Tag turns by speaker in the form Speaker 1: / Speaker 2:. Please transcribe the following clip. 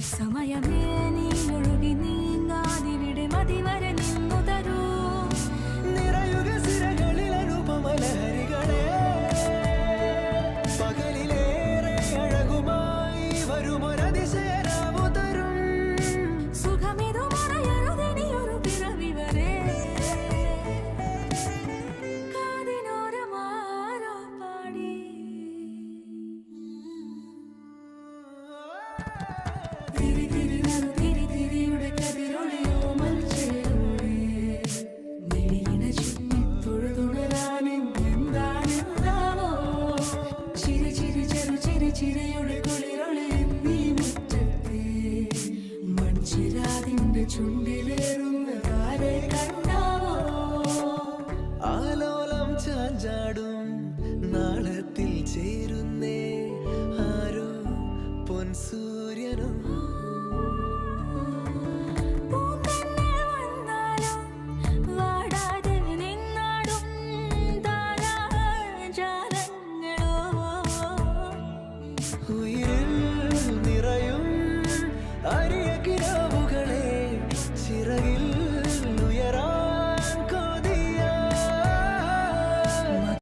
Speaker 1: സമയമേ നീ ഒഴുകി നീങ്ങാതിവിടെ മതിവരെ നിന്നു തരൂ.
Speaker 2: നിറയുക സിരകളിൽ അനുപമലഹരികളെ, പകലിലേറെ അഴകുമായി വരുമൊരതിശയരാവു തരും.
Speaker 1: സുഖമിതു മറയരുതിനിയൊരു പിറവി വരെ. കാതിനോരമാരോ പാടി തിരി തിരി നറു തിരി തിരിയുടെ കതിരൊളിയോ മൽച്ചേരോടെ മിഴിയിണ ചുറ്റി തൊഴുതുണരാനും എന്താണെന്താവോ. ചിരി ചിരി ചെറു ചിരി ചിരിയുടെ കുളിരൊളി നീ മുറ്റത്തെ മൺചിരാതിന്റെ ചുണ്ടിലേറുന്നതാരെ കണ്ടാവോ.
Speaker 2: ആലോലം ചാഞ്ചാടും നാളത്തിൽ ചേരുന്നേ ആരോ പൊൻസൂര്യനും.
Speaker 1: പൂന്തന്നെ വന്നാലും വാടാതെ നിന്നാടും താരാജാലങ്ങളോ.
Speaker 2: ഉയർ